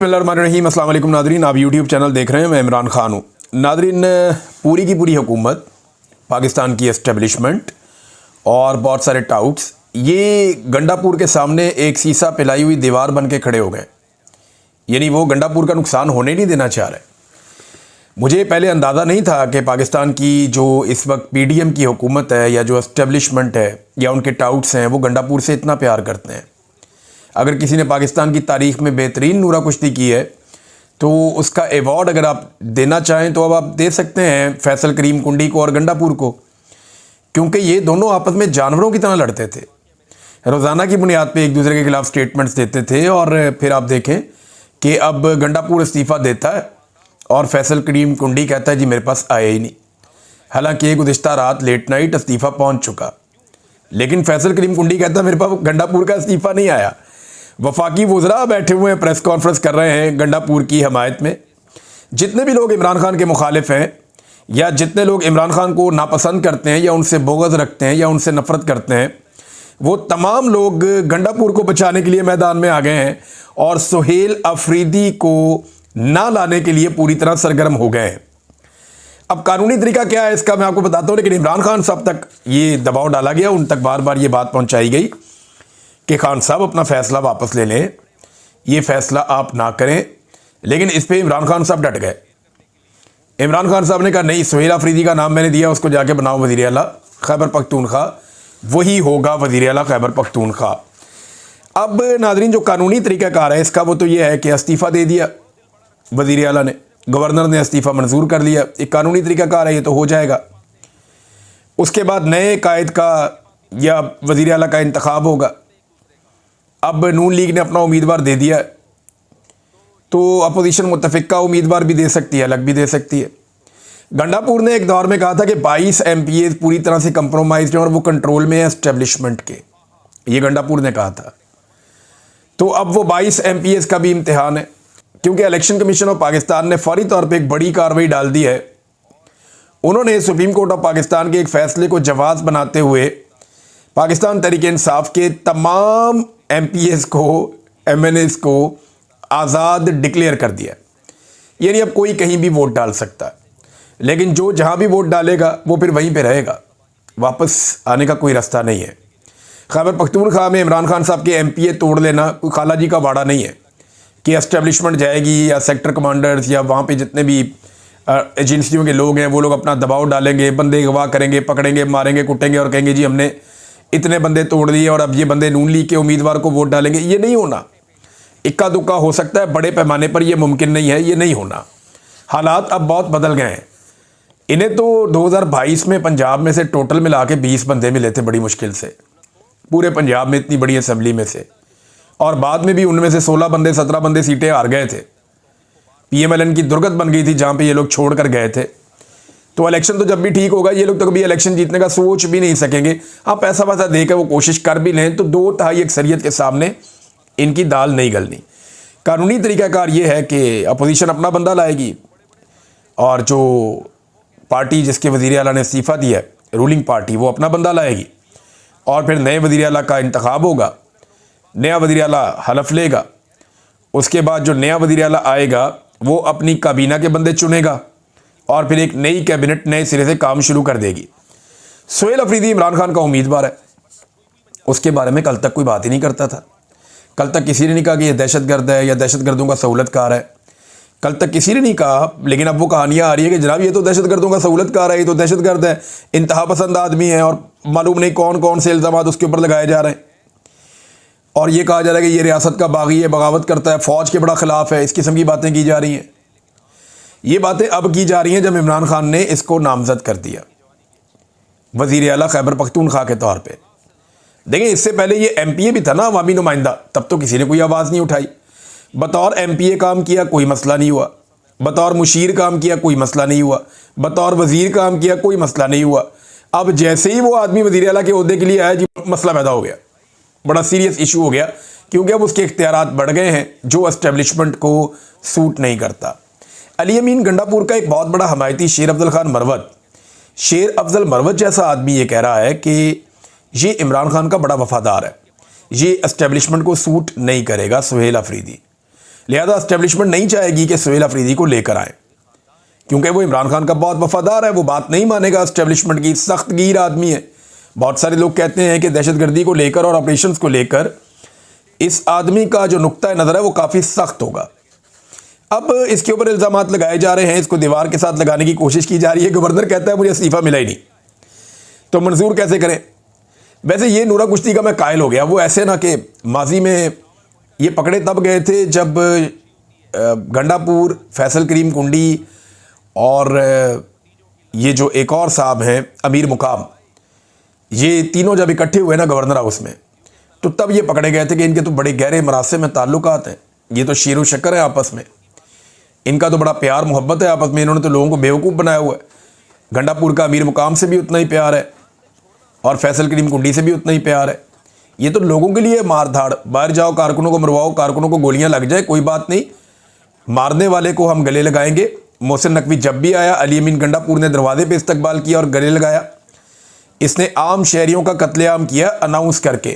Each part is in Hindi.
बिस्मिल्लाहिर्रहमानिर्रहीम। अस्सलाम वालेकुम नादरीन, आप यूट्यूब चैनल देख रहे हैं। मैं इमरान खान हूँ। नादरीन, पूरी की पूरी हुकूमत, पाकिस्तान की एस्टेब्लिशमेंट और बहुत सारे टाउट्स ये गंडापुर के सामने एक शीशा पिलाई हुई दीवार बन के खड़े हो गए। यानी वो गंडापुर का नुकसान होने नहीं देना चाह रहे। मुझे पहले अंदाज़ा नहीं था कि पाकिस्तान की जो इस वक्त PDM की हुकूमत है या जो एस्टेब्लिशमेंट है या उनके टाउट्स हैं वो गंडापुर से इतना प्यार करते हैं। अगर किसी ने पाकिस्तान की तारीख़ में बेहतरीन नूरा कुश्ती की है तो उसका एवॉर्ड अगर आप देना चाहें तो अब आप दे सकते हैं फैसल करीम कुंडी को और गंडापुर को, क्योंकि ये दोनों आपस में जानवरों की तरह लड़ते थे। रोज़ाना की बुनियाद पे एक दूसरे के खिलाफ स्टेटमेंट्स देते थे और फिर आप देखें कि अब गंडापुर इस्तीफ़ा देता है और फैसल करीम कुंडी कहता है जी मेरे पास आया ही नहीं। हालांकि गुज़िश्ता रात लेट नाइट इस्तीफ़ा पहुँच चुका, लेकिन फैसल करीम कुंडी कहता है मेरे पास गंडापुर का इस्तीफ़ा नहीं आया। वफाकी वज़रा बैठे हुए हैं, प्रेस कॉन्फ्रेंस कर रहे हैं गंडापुर की हमायत में। जितने भी लोग इमरान खान के मुखालिफ हैं या जितने लोग इमरान खान को नापसंद करते हैं या उनसे बोगज़ रखते हैं या उनसे नफ़रत करते हैं, वो तमाम लोग गंडापुर को बचाने के लिए मैदान में आ गए हैं और सुहेल अफरीदी को ना लाने के लिए पूरी तरह सरगर्म हो गए हैं। अब कानूनी तरीका क्या है इसका मैं आपको बताता हूँ, लेकिन इमरान खान साहब तक ये दबाव डाला गया, उन तक बार बार ये बात पहुँचाई गई कि खान साहब अपना फ़ैसला वापस ले लें, ये फ़ैसला आप ना करें। लेकिन इस पे इमरान खान साहब डट गए। इमरान खान साहब ने कहा नहीं, सुहेल अफरीदी का नाम मैंने दिया, उसको जाके बनाओ वज़ीर आला खैबर पख्तूनख्वा, वही होगा वज़ीर आला खैबर पख्तूनख्वा। अब नाज़रीन, जो कानूनी तरीक़ाकार है इसका वो तो ये है कि इस्तीफ़ा दे दिया वज़ीर आला ने, गवर्नर ने इस्तीफ़ा मंजूर कर लिया, एक कानूनी तरीक़ाकार है, ये तो हो जाएगा। उसके बाद नए कायद का या वज़ीर आला का इंतखाब होगा। अब नून लीग ने अपना उम्मीदवार दे दिया तो अपोजिशन मुत्तफ़िका उम्मीदवार भी दे सकती है, अलग भी दे सकती है। गंडापुर ने एक दौर में कहा था कि 22 MPAs पूरी तरह से कंप्रोमाइज़ हैं और वो कंट्रोल में है एस्टेब्लिशमेंट के, ये गंडापुर ने कहा था। तो अब वो 22 MPAs का भी इम्तिहान है, क्योंकि इलेक्शन कमीशन ऑफ पाकिस्तान ने फौरी तौर पर एक बड़ी कार्रवाई डाल दी है। उन्होंने सुप्रीम कोर्ट ऑफ पाकिस्तान के एक फ़ैसले को जवाज़ बनाते हुए पाकिस्तान तहरीक इंसाफ के तमाम MPAs को, MNAs को आज़ाद डिक्लेयर कर दिया। यानी अब कोई कहीं भी वोट डाल सकता है, लेकिन जो जहाँ भी वोट डालेगा वो फिर वहीं पे रहेगा, वापस आने का कोई रास्ता नहीं है। खैबर पख्तूनख्वा में इमरान खान साहब के MPA तोड़ लेना कोई खाला जी का वाड़ा नहीं है कि एस्टेब्लिशमेंट जाएगी या सेक्टर कमांडर्स या वहाँ पे जितने भी एजेंसियों के लोग हैं वो लोग अपना दबाव डालेंगे, बंदे गवाह करेंगे, पकड़ेंगे, मारेंगे, कुटेंगे और कहेंगे जी हमने इतने बंदे तोड़ दिए और अब ये बंदे नून लीग के उम्मीदवार को वोट डालेंगे। ये नहीं होना। इक्का दुक्का हो सकता है, बड़े पैमाने पर ये मुमकिन नहीं है, ये नहीं होना। हालात अब बहुत बदल गए हैं। इन्हें तो 2022 में पंजाब में से टोटल मिला के 20 बंदे मिले थे बड़ी मुश्किल से, पूरे पंजाब में इतनी बड़ी असम्बली में से, और बाद में भी उनमें से 16 बंदे 17 बंदे सीटें हार गए थे। PMLN की दुर्गत बन गई थी जहाँ पर ये लोग छोड़ कर गए थे। तो इलेक्शन तो जब भी ठीक होगा, ये लोग तो कभी इलेक्शन जीतने का सोच भी नहीं सकेंगे। हाँ, पैसा वैसा देकर वो कोशिश कर भी लें तो 2/3 अक्सरियत के सामने इनकी दाल नहीं गलनी। कानूनी तरीक़ाकार ये है कि अपोजिशन अपना बंदा लाएगी और जो पार्टी जिसके वज़ीर आला ने इस्तीफ़ा दिया है, रूलिंग पार्टी, वो अपना बंदा लाएगी और फिर नए वज़ीर आला का इंतखाब होगा। नया वज़ीर आला हलफ लेगा। उसके बाद जो नया वज़ीर आला आएगा वो अपनी काबीना के बंदे चुनेगा और फिर एक नई कैबिनेट नए सिरे से काम शुरू कर देगी। सुहेल अफरीदी इमरान खान का उम्मीदवार है, उसके बारे में कल तक कोई बात ही नहीं करता था। कल तक किसी ने नहीं कहा कि यह दहशतगर्द है या दहशतगर्दों का सहूलतकार है। कल तक किसी ने नहीं कहा, लेकिन अब वो कहानियाँ आ रही है कि जनाब ये तो दहशतगर्दों का सहूलतकार है, ये तो दहशतगर्द है, इंतहा पसंद आदमी है और मालूम नहीं कौन कौन से इल्ज़ामात उसके ऊपर लगाए जा रहे हैं। और ये कहा जा रहा है कि ये रियासत का बागी है, बगावत करता है, फ़ौज के बड़ा ख़िलाफ़ है, इस किस्म की बातें की जा रही हैं। ये बातें अब की जा रही हैं जब इमरान खान ने इसको नामज़द कर दिया वज़ीर आला खैबर पख्तूनख्वा के तौर पे। देखिए, इससे पहले ये MPA भी था ना, अवामी नुमाइंदा, तब तो किसी ने कोई आवाज़ नहीं उठाई। बतौर MPA काम किया, कोई मसला नहीं हुआ। बतौर मुशीर काम किया, कोई मसला नहीं हुआ। बतौर वज़ीर काम किया, कोई मसला नहीं हुआ। अब जैसे ही वो आदमी वज़ीर आला के ओहदे के लिए आया जी, मसला पैदा हो गया, बड़ा सीरियस इशू हो गया, क्योंकि अब उसके इख्तियारात बढ़ गए हैं जो एस्टेब्लिशमेंट को सूट नहीं करता। अली अमीन गंडापुर का एक बहुत बड़ा हमायती शेर अफजल खान मरवत, शेर अफजल मरवत जैसा आदमी ये कह रहा है कि ये इमरान खान का बड़ा वफादार है, ये एस्टेब्लिशमेंट को सूट नहीं करेगा सुहेल अफरीदी। लिहाजा एस्टेब्लिशमेंट नहीं चाहेगी कि सुहेल अफरीदी को लेकर आए, क्योंकि वो इमरान खान का बहुत वफादार है, वो बात नहीं मानेगा एस्टेब्लिशमेंट की, सख्त गिर आदमी है। बहुत सारे लोग कहते हैं कि दहशतगर्दी को लेकर और ऑपरेशंस को लेकर इस आदमी का जो नुक्ता नज़र है वो काफ़ी सख्त होगा। अब इसके ऊपर इल्ज़ामात लगाए जा रहे हैं, इसको दीवार के साथ लगाने की कोशिश की जा रही है। गवर्नर कहता है मुझे इस्तीफ़ा मिला ही नहीं, तो मंजूर कैसे करें। वैसे ये नूरा कुश्ती का मैं कायल हो गया। वो ऐसे ना कि माजी में ये पकड़े तब गए थे जब गंडापुर, फैसल करीम कुंडी और ये जो एक और साहब हैं अमीर मुकाम, ये तीनों जब इकट्ठे हुए ना गवर्नर हाउस में, तो तब ये पकड़े गए थे कि इनके तो बड़े गहरे मरासिम में ताल्लुकात हैं, ये तो शीर व शक्कर है आपस में, इनका तो बड़ा प्यार मोहब्बत है आपस में, इन्होंने तो लोगों को बेवकूफ़ बनाया हुआ है। गंडापुर का अमीर मुकाम से भी उतना ही प्यार है और फैसल करीम कुंडी से भी उतना ही प्यार है। ये तो लोगों के लिए मार धाड़, बाहर जाओ कारकुनों को मरवाओ, कारकुनों को गोलियां लग जाए कोई बात नहीं, मारने वाले को हम गले लगाएंगे। मोहसिन नकवी जब भी आया, अली अमीन गंडापुर ने दरवाजे पे इस्तकबाल किया और गले लगाया। इसने आम शहरियों का कत्लेआम किया अनाउंस करके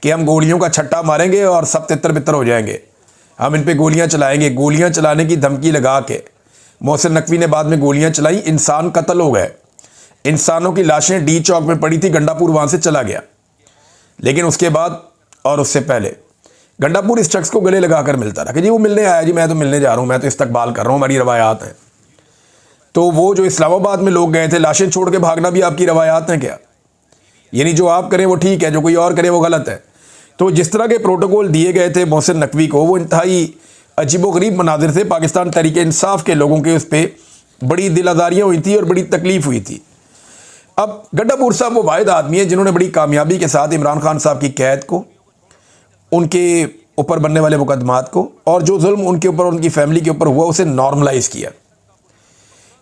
कि हम गोलियों का छट्टा मारेंगे और सब तितर बितर हो जाएंगे, हम इन पे गोलियां चलाएंगे। गोलियां चलाने की धमकी लगा के मोहसिन नकवी ने बाद में गोलियां चलाई, इंसान कत्ल हो गए, इंसानों की लाशें डी चौक में पड़ी थी, गंडापुर वहाँ से चला गया। लेकिन उसके बाद और उससे पहले गंडापुर इस शख्स को गले लगाकर मिलता रहा कि जी वो मिलने आया, जी मैं तो मिलने जा रहा हूँ, मैं तो इस्तकबाल कर रहा हूँ, हमारी रवायात हैं। तो वो जो इस्लामाबाद में लोग गए थे, लाशें छोड़ के भागना भी आपकी रवायात हैं क्या? यानी जो आप करें वो ठीक है, जो कोई और करे वो गलत है। तो जिस तरह के प्रोटोकॉल दिए गए थे मोहसिन नकवी को, वो इंतहाई अजीबोगरीब मनाजिर थे। पाकिस्तान तहरीक इंसाफ के लोगों के उस पर बड़ी दिल आज़ारियाँ हुई थी और बड़ी तकलीफ़ हुई थी। अब गंडापुर साहब वो वाहिद आदमी है जिन्होंने बड़ी कामयाबी के साथ इमरान खान साहब की कैद को, उनके ऊपर बनने वाले मुकदमात को और जो जुल्म उनके ऊपर, उनकी फैमिली के ऊपर हुआ, उसे नॉर्मलाइज़ किया।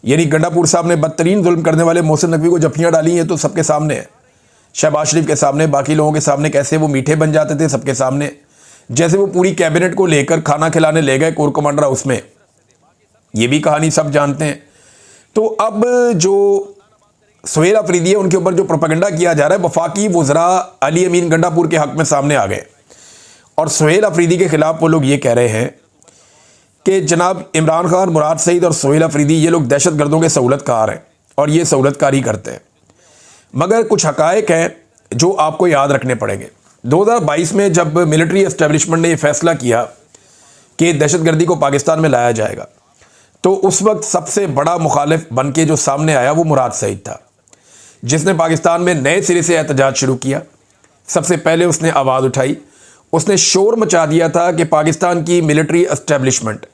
यानी गंडापुर साहब ने बदतरीन जुल्म करने वाले मोहसिन नकवी को जफ्फियाँ डाली हैं तो सबके सामने है, शहबाज शरीफ के सामने, बाकी लोगों के सामने कैसे वो मीठे बन जाते थे सबके सामने। जैसे वो पूरी कैबिनेट को लेकर खाना खिलाने ले गए कोर कमांडर हाउस में, ये भी कहानी सब जानते हैं। तो अब जो सुहेल अफरीदी है उनके ऊपर जो प्रोपेगेंडा किया जा रहा है, वफाकी वज़रा अली अमीन गंडापुर के हक़ में सामने आ गए और सुहेल अफरीदी के ख़िलाफ़ वो लोग ये कह रहे हैं कि जनाब इमरान खान, मुराद सईद और सुहेल अफरीदी ये लोग दहशत गर्दों के सहूलतकार हैं और ये सहूलतकारी करते हैं। मगर कुछ हक़ाइक़ हैं जो आपको याद रखने पड़ेंगे। 2022 में जब मिलिट्री एस्टेब्लिशमेंट ने यह फैसला किया कि दहशतगर्दी को पाकिस्तान में लाया जाएगा, तो उस वक्त सबसे बड़ा मुखालिफ बन के जो सामने आया वो मुराद सईद था, जिसने पाकिस्तान में नए सिरे से एहतजाज शुरू किया। सबसे पहले उसने आवाज़ उठाई, उसने शोर मचा दिया था कि पाकिस्तान की मिलिट्री एस्टेब्लिशमेंट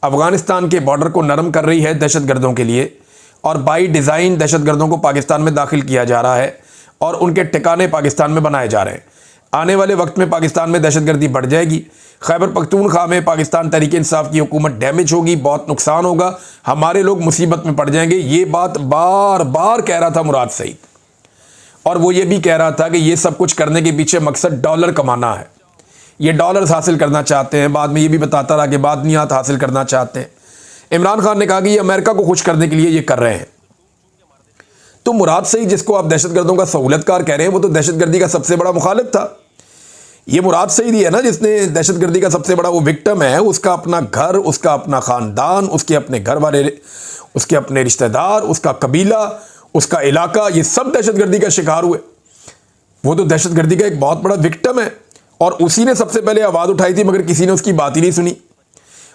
अफ़गानिस्तान के बॉर्डर को नरम कर रही है दहशतगर्दों के लिए और बाई डिज़ाइन दहशतगर्दों को पाकिस्तान में दाखिल किया जा रहा है और उनके ठिकाने पाकिस्तान में बनाए जा रहे हैं। आने वाले वक्त में पाकिस्तान में दहशतगर्दी बढ़ जाएगी, खैबर पख्तूनख्वा में पाकिस्तान तहरीक इंसाफ की हुकूमत डैमेज होगी, बहुत नुकसान होगा, हमारे लोग मुसीबत में पड़ जाएंगे। ये बात बार बार कह रहा था मुराद सईद, और वो ये भी कह रहा था कि ये सब कुछ करने के पीछे मकसद डॉलर कमाना है, ये डॉलर्स हासिल करना चाहते हैं। बाद में ये भी बताता रहा कि बादनियात हासिल करना चाहते हैं। इमरान खान ने कहा कि ये अमेरिका को खुश करने के लिए ये कर रहे हैं। तो मुराद सईद, जिसको आप दहशतगर्दों का सहूलतकार कह रहे हैं, वो तो दहशतगर्दी का सबसे बड़ा मुखालिफ था। ये मुराद सईद ही है ना जिसने दहशतगर्दी का सबसे बड़ा वो विक्टिम है, उसका अपना घर, उसका अपना ख़ानदान, उसके अपने घर वाले, उसके अपने रिश्तेदार, उसका कबीला, उसका इलाका, ये सब दहशतगर्दी का शिकार हुए। वो तो दहशतगर्दी का एक बहुत बड़ा विक्टिम है और उसी ने सबसे पहले आवाज़ उठाई थी, मगर किसी ने उसकी बात ही नहीं सुनी।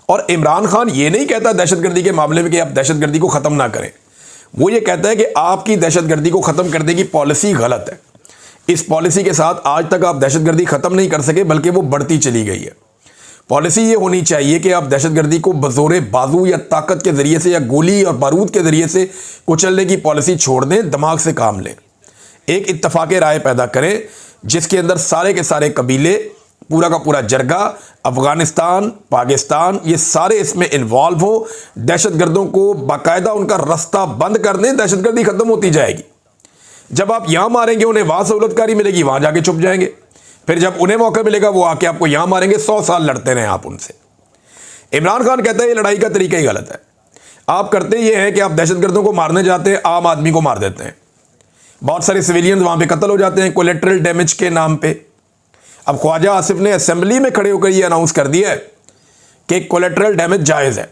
और इमरान खान ये नहीं कहता दहशतगर्दी के मामले में कि आप दहशतगर्दी को ख़त्म ना करें, वो ये कहता है कि आपकी दहशतगर्दी को ख़त्म करने की पॉलिसी गलत है। इस पॉलिसी के साथ आज तक आप दहशतगर्दी ख़त्म नहीं कर सके, बल्कि वो बढ़ती चली गई है। पॉलिसी ये होनी चाहिए कि आप दहशतगर्दी को बज़ोरे बाजू या ताकत के ज़रिए से या गोली और बारूद के ज़रिए से कुचलने की पॉलिसी छोड़ दें, दिमाग से काम लें, एक इत्तफाक़ राय पैदा करें जिसके अंदर सारे के सारे कबीले, पूरा का पूरा जरगा, अफ़गानिस्तान, पाकिस्तान, ये सारे इसमें इन्वॉल्व हो। दहशतगर्दों को बाकायदा उनका रास्ता बंद कर दें, दहशतगर्दी ख़त्म होती जाएगी। जब आप यहाँ मारेंगे उन्हें वहाँ सहूलतकारी मिलेगी, वहाँ जाके छुप जाएंगे। फिर जब उन्हें मौका मिलेगा वो आके आपको यहाँ मारेंगे, 100 साल लड़ते रहें आप उनसे। इमरान खान कहता है ये लड़ाई का तरीका ही गलत है। आप करते ये हैं कि आप दहशतगर्दों को मारने जाते हैं, आम आदमी को मार देते हैं, बहुत सारे सिविलियंस वहाँ पे कत्ल हो जाते हैं कोलेटरल डैमेज के नाम पे। अब ख्वाजा आसिफ ने असेंबली में खड़े होकर ये अनाउंस कर दिया है कि कोलेटरल डैमेज जायज़ है।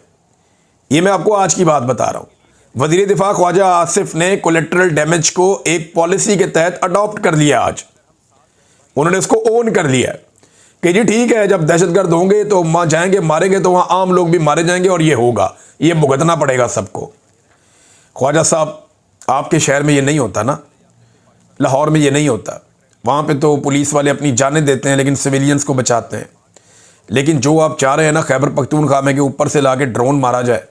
ये मैं आपको आज की बात बता रहा हूं। वज़ीर दिफा ख्वाजा आसिफ ने कोलेटरल डैमेज को एक पॉलिसी के तहत अडॉप्ट कर लिया। आज उन्होंने इसको ओन कर लिया कि जी ठीक है, जब दहशतगर्द होंगे तो वहां जाएंगे, मारेंगे तो वहां आम लोग भी मारे जाएंगे और ये होगा, ये भुगतना पड़ेगा सबको। ख्वाजा साहब, आपके शहर में ये नहीं होता ना, लाहौर में ये नहीं होता। वहाँ पे तो पुलिस वाले अपनी जानें देते हैं लेकिन सिविलियंस को बचाते हैं। लेकिन जो आप चाह रहे हैं ना, खैबर पख्तूनख्वा में कि ऊपर से लाके ड्रोन मारा जाए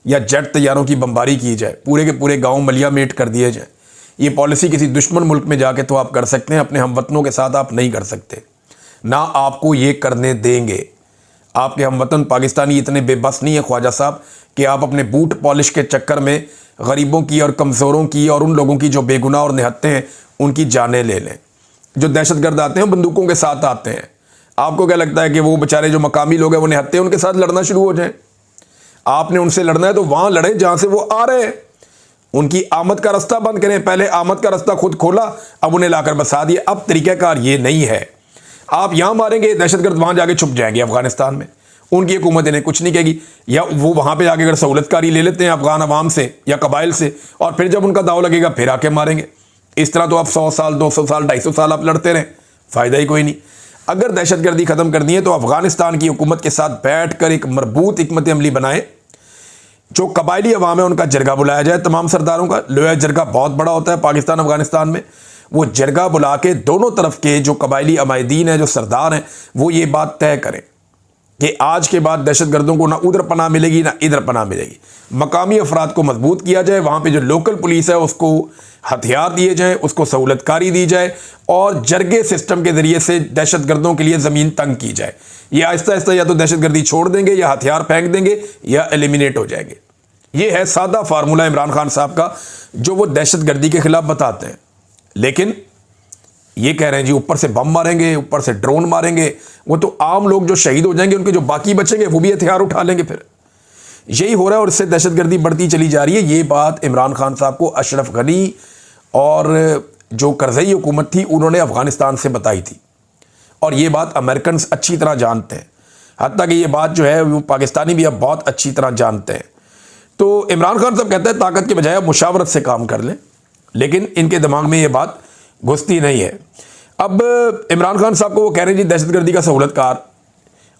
या जेट तैयारों की बमबारी की जाए, पूरे के पूरे गांव मलिया मेट कर दिए जाए, ये पॉलिसी किसी दुश्मन मुल्क में जाके तो आप कर सकते हैं, अपने हमवतनों के साथ आप नहीं कर सकते। ना आपको ये करने देंगे। आपके हमवतन पाकिस्तानी इतने बेबस नहीं है ख्वाजा साहब कि आप अपने बूट पॉलिश के चक्कर में गरीबों की और कमज़ोरों की और उन लोगों की जो बेगुनाह और निहत्ते हैं उनकी जानें ले लें। जो दहशतगर्द आते हैं बंदूकों के साथ आते हैं। आपको क्या लगता है कि वो बेचारे जो मकामी लोग हैं वो निहत्ते हैं, उनके साथ लड़ना शुरू हो जाए? आपने उनसे लड़ना है तो वहां लड़े जहां से वो आ रहे हैं। उनकी आमद का रास्ता बंद करें। पहले आमद का रास्ता खुद खोला, अब उन्हें लाकर बसा दिया। अब तरीक़ाकार ये नहीं है। आप यहां मारेंगे, दहशतगर्द वहां जाके छुप जाएंगे अफगानिस्तान में, उनकी हुकूमत इन्हें कुछ नहीं कहेगी। या वो वहां पे आके अगर सहूलतकारी ले लेते हैं अफगान अवाम से या कबाइल से, और फिर जब उनका दाव लगेगा फिर आके मारेंगे। इस तरह तो आप 100 साल 200 साल 250 साल आप लड़ते रहें, फ़ायदा ही कोई नहीं। अगर दहशतगर्दी ख़त्म करनी है तो अफगानिस्तान की हुकूमत के साथ बैठ कर एक मरबूत हिकमत अमली बनाए। जो कबायली अवाम है उनका जरगा बुलाया जाए, तमाम सरदारों का। लोया जरगा बहुत बड़ा होता है पाकिस्तान अफगानिस्तान में। वो जरगा बुला के दोनों तरफ के जो कबायली अमायदीन हैं, जो सरदार हैं, वो ये बात तय करें कि आज के बाद दहशतगर्दों को ना उधर पनाह मिलेगी ना इधर पनाह मिलेगी। मकामी अफराद को मजबूत किया जाए, वहाँ पे जो लोकल पुलिस है उसको हथियार दिए जाएँ, उसको सहूलतकारी दी जाए और जरगे सिस्टम के ज़रिए से दहशतगर्दों के लिए ज़मीन तंग की जाए। ये आहिस्ता आहिस्ता या तो दहशतगर्दी छोड़ देंगे या हथियार फेंक देंगे या एलिमिनेट हो जाएंगे। ये है सादा फार्मूला इमरान खान साहब का जो वो दहशतगर्दी के खिलाफ बताते हैं। लेकिन ये कह रहे हैं जी ऊपर से बम मारेंगे, ऊपर से ड्रोन मारेंगे। वो तो आम लोग जो शहीद हो जाएंगे, उनके जो बाकी बचेंगे वो भी हथियार उठा लेंगे। फिर यही हो रहा है और इससे दहशतगर्दी बढ़ती चली जा रही है। ये बात इमरान खान साहब को अशरफ गनी और जो करज़ई हुकूमत थी उन्होंने अफगानिस्तान से बताई थी, और ये बात अमेरिकन अच्छी तरह जानते हैं। हत्ता कि ये बात जो है वो पाकिस्तानी भी अब बहुत अच्छी तरह जानते हैं। तो इमरान खान साहब कहते हैं ताकत के बजाय मुशावरत से काम कर लें, लेकिन इनके दिमाग में ये बात घुसती नहीं है। अब इमरान खान साहब को वो कह रहे हैं जी दहशतगर्दी का सहूलतकार,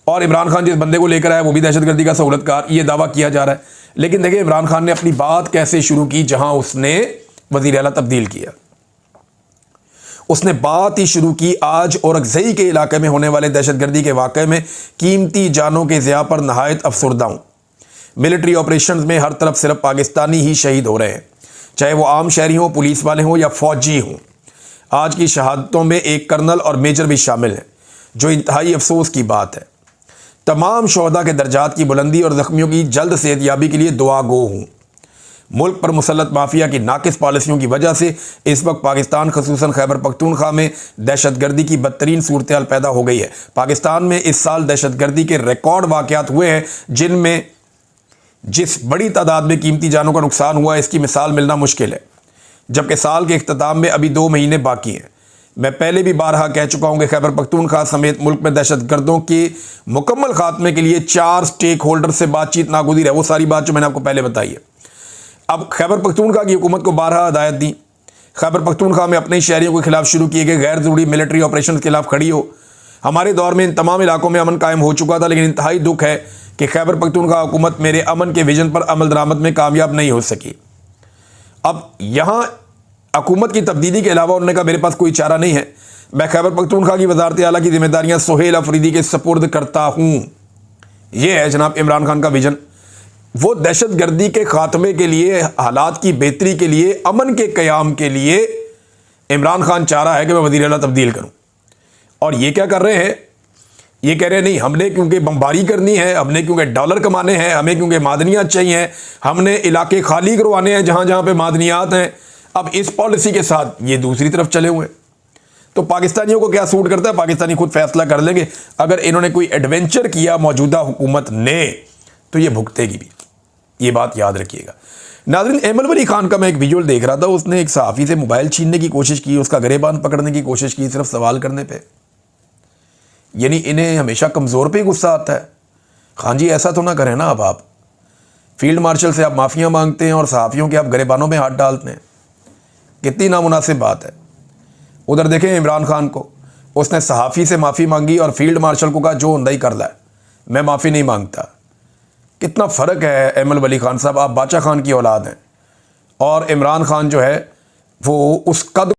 और इमरान खान जिस बंदे को लेकर आया वो भी दहशतगर्दी का सहूलतकार, ये दावा किया जा रहा है। लेकिन देखिए इमरान खान ने अपनी बात कैसे शुरू की, जहां उसने वज़ीर आला तब्दील किया। उसने बात ही शुरू की आज औरंगज़ई के इलाके में होने वाले दहशतगर्दी के वाक़े में कीमती जानों के ज़िया पर नहायत अफसरदा हूँ। मिलिट्री ऑपरेशन में हर तरफ सिर्फ पाकिस्तानी ही शहीद हो रहे हैं, चाहे वो आम शहरी हों, पुलिस वाले हों या फौजी हों। आज की शहादतों में एक कर्नल और मेजर भी शामिल हैं, जो इंतहाई अफसोस की बात है। तमाम शोहदा के दर्जात की बुलंदी और ज़ख्मियों की जल्द सेहतयाबी के लिए दुआ गो हूँ। मुल्क पर मुसल्लत माफिया की नाकिस पॉलिसियों की वजह से इस वक्त पाकिस्तान खसूसन खैबर पख्तूनख्वा में दहशतगर्दी की बदतरीन सूरत हाल पैदा हो गई है। पाकिस्तान में इस साल दहशतगर्दी के रिकॉर्ड वाक़यात हुए हैं, जिनमें जिस बड़ी तादाद में कीमती जानों का नुकसान हुआ इसकी मिसाल मिलना मुश्किल है। जबकि साल के इख्तिताम में अभी 2 महीने बाकी हैं। मैं पहले भी बारहा कह चुका हूं कि खैबर पख्तूनख्वा समेत मुल्क में दहशतगर्दों के मुकम्मल खात्मे के लिए 4 स्टेक होल्डर से बातचीत नागुज़ीर है। वो सारी बात जो मैंने आपको पहले बताई है। अब खैबर पख्तूनख्वा की हुकूमत को बारहा हदायत दी, खैबर पख्तूनख्वा में अपने शहरियों के खिलाफ शुरू किए गए गैर ज़रूरी मिलिट्री ऑपरेशन के खिलाफ खड़ी हो। हमारे दौर में इन तमाम इलाकों में अमन कायम हो चुका था, लेकिन इंतहाई दुख है कि खैबर पख्तूनख्वा हुकूमत मेरे अमन के विजन पर अमल दरामद में कामयाब नहीं हो सकी। अब यहाँ हुकूमत की तब्दीली के अलावा उन्होंने कहा मेरे पास कोई चारा नहीं है, मैं खैबर पख्तूनख्वा की वज़ारत आला की जिम्मेदारियाँ सुहेल अफरीदी के सपुर्द करता हूँ। ये है जनाब इमरान खान का विजन। वो दहशतगर्दी के खात्मे के लिए, हालात की बेहतरी के लिए, अमन के क़याम के लिए इमरान खान चाह रहा है कि मैं वज़ीर आला तब्दील करूँ। और ये क्या कर रहे हैं, ये कह रहे हैं नहीं हमने क्योंकि बमबारी करनी है, हमने क्योंकि डॉलर कमाने हैं, हमें क्योंकि मादनियात चाहिए, हमने इलाके खाली करवाने हैं जहाँ जहाँ पे मादनियात हैं। अब इस पॉलिसी के साथ ये दूसरी तरफ चले हुए। तो पाकिस्तानियों को क्या सूट करता है, पाकिस्तानी खुद फैसला कर लेंगे। अगर इन्होंने कोई एडवेंचर किया मौजूदा हुकूमत ने तो ये भुगतेगी भी, ये बात याद रखिएगा। नाज़रीन, अहमद वली खान का मैं एक विजुअल देख रहा था, उसने एक सहाफ़ी से मोबाइल छीनने की कोशिश की, उसका गिरेबान पकड़ने की कोशिश की सिर्फ सवाल करने पे। यानी इन्हें हमेशा कमज़ोर पे गुस्सा आता है, खान जी ऐसा तो ना करें ना। अब आप फील्ड मार्शल से आप माफ़ियाँ मांगते हैं और सहाफ़ियों के आप गिरेबानों में हाथ डालते हैं, कितनी नामुनासिब बात है। उधर देखें इमरान खान को, उसने सहाफ़ी से माफ़ी मांगी और फील्ड मार्शल को कहा जो होंदा ही कर ला, मैं माफ़ी नहीं मांगता। कितना फ़र्क है। एमल वली खान साहब, आप बादशाह खान की औलाद हैं और इमरान खान जो है वो उस कद